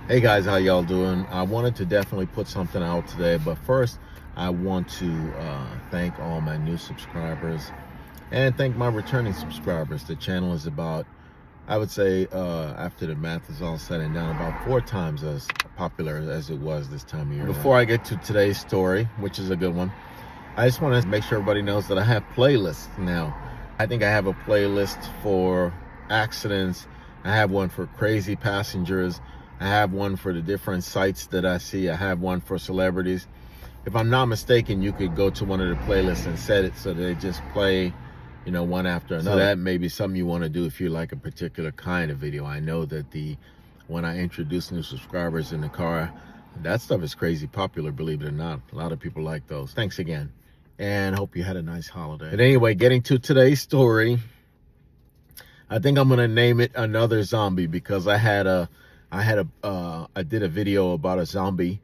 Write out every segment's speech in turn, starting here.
Hey guys, how y'all doing? I wanted to definitely put something out today, but first I want to thank all my new subscribers and thank my returning subscribers. The channel is about, I would say, after the math is all said and done, about 4 times as popular as it was this time of year. Before I get to today's story, which is a good one, I just want to make sure everybody knows that I have playlists now. I think I have a playlist for accidents. I have one for crazy passengers. I have one for the different sites that I see. I have one for celebrities. If I'm not mistaken, you could go to one of the playlists and set it so they just play, one after another. So that may be something you want to do if you like a particular kind of video. I know that when I introduce new subscribers in the car, that stuff is crazy popular, believe it or not. A lot of people like those. Thanks again, and hope you had a nice holiday. But anyway, getting to today's story, I think I'm gonna name it Another Zombie, because I did a video about a zombie,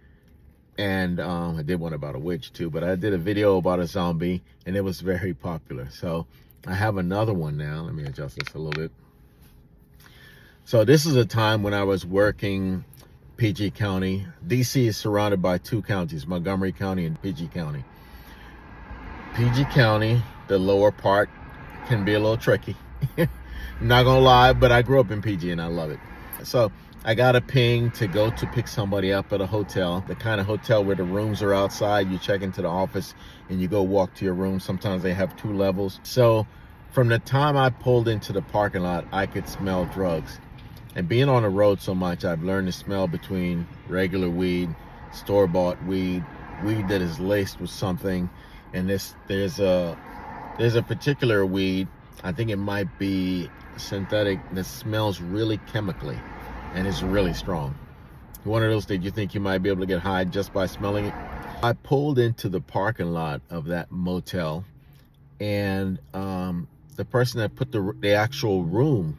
and I did one about a witch too, but I did a video about a zombie and it was very popular. So I have another one now. Let me adjust this a little bit. So this is a time when I was working PG County. DC is surrounded by 2 counties, Montgomery County and PG County. PG County, the lower part, can be a little tricky. I'm not gonna lie, but I grew up in PG and I love it. So I got a ping to go to pick somebody up at a hotel, the kind of hotel where the rooms are outside. You check into the office and you go walk to your room. Sometimes they have 2 levels. So from the time I pulled into the parking lot, I could smell drugs. And being on the road so much, I've learned to smell between regular weed, store-bought weed, weed that is laced with something. And there's a particular weed, I think it might be synthetic, that smells really chemically and is really strong. One of those that you think you might be able to get high just by smelling it. I pulled into the parking lot of that motel, and the person that put the actual room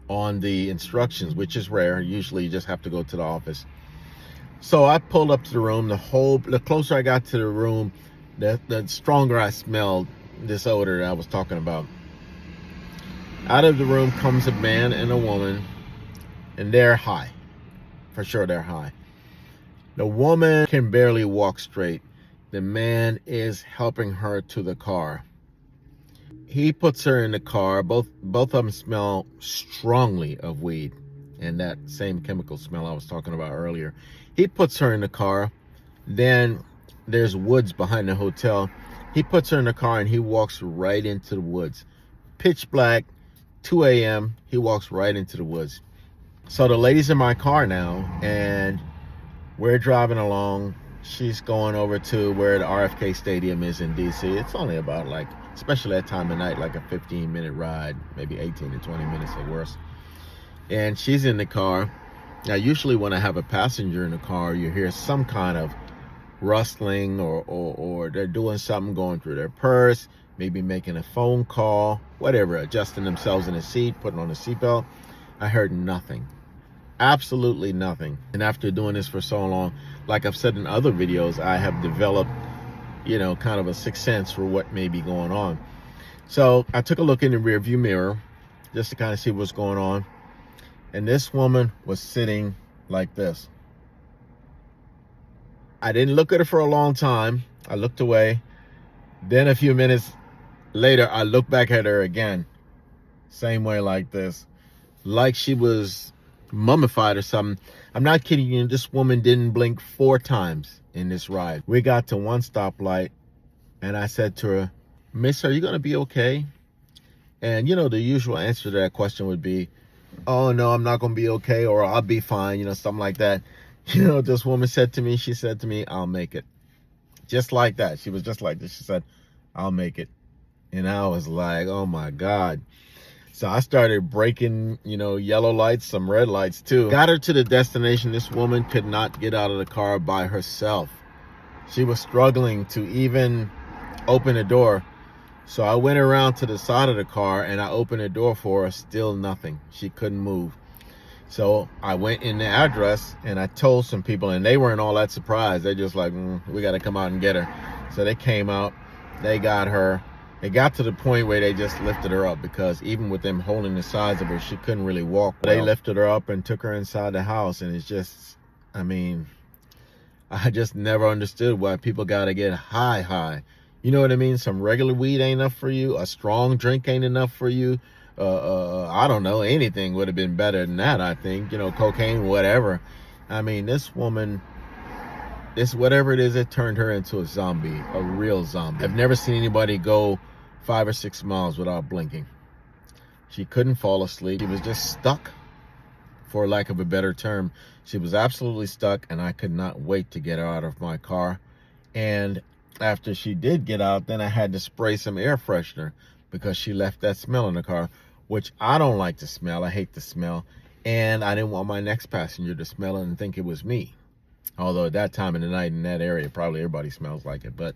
on the instructions, which is rare, usually you just have to go to the office. So I pulled up to the room. The closer I got to the room, the stronger I smelled this odor that I was talking about. Out of the room comes a man and a woman, and they're high. For sure they're high. The woman can barely walk straight. The man is helping her to the car. He puts her in the car. Both of them smell strongly of weed and that same chemical smell I was talking about earlier. He puts her in the car. Then there's woods behind the hotel. He puts her in the car and he walks right into the woods. Pitch black, 2 a.m., he walks right into the woods. So the lady's in my car now, and we're driving along. She's going over to where the RFK Stadium is in DC. It's only about, especially that time of night, like a 15-minute ride, maybe 18 to 20 minutes at worst. And she's in the car. Now, usually when I have a passenger in the car, you hear some kind of rustling or they're doing something, going through their purse, maybe making a phone call, whatever, adjusting themselves in a seat, putting on a seatbelt. I heard nothing. Absolutely nothing. And after doing this for so long, like I've said in other videos, I have developed, kind of a sixth sense for what may be going on. So I took a look in the rearview mirror just to kind of see what's going on. And this woman was sitting like this. I didn't look at her for a long time. I looked away. Then a few minutes later, I looked back at her again. Same way, like this. Like she was mummified or something. I'm not kidding you. This woman didn't blink 4 times in this ride. We got to one stoplight and I said to her, "Miss, are you going to be okay?" And the usual answer to that question would be, "Oh no, I'm not going to be okay," or "I'll be fine," something like that. This woman said to me, "I'll make it." Just like that. She was just like this. She said, "I'll make it." And I was like, oh my God. So I started breaking, yellow lights, some red lights too. Got her to the destination. This woman could not get out of the car by herself. She was struggling to even open the door. So I went around to the side of the car and I opened the door for her. Still nothing. She couldn't move. So I went in the address and I told some people, and they weren't all that surprised. They just like, we got to come out and get her. So they came out, they got her. it got to the point where they just lifted her up, because even with them holding the sides of her, she couldn't really walk well. They lifted her up and took her inside the house, and it's just, I mean, I just never understood why people got to get high. You know what I mean? Some regular weed ain't enough for you. A strong drink ain't enough for you. I don't know. Anything would have been better than that, I think. You know, cocaine, whatever. I mean, this woman, this whatever it is, it turned her into a zombie, a real zombie. I've never seen anybody go 5 or 6 miles without blinking. She couldn't fall asleep. She was just stuck, for lack of a better term. She was absolutely stuck, and I could not wait to get her out of my car. And after she did get out, then I had to spray some air freshener, because she left that smell in the car, which I don't like to smell. I hate the smell. And I didn't want my next passenger to smell it and think it was me. Although at that time of the night in that area, probably everybody smells like it. But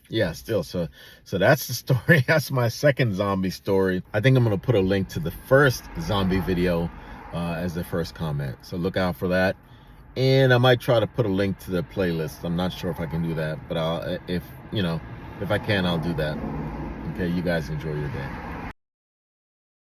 yeah, still. So that's the story. That's my second zombie story. I think I'm going to put a link to the first zombie video as the first comment. So look out for that. And I might try to put a link to the playlist. I'm not sure if I can do that, but if I can, I'll do that. Okay, you guys enjoy your day.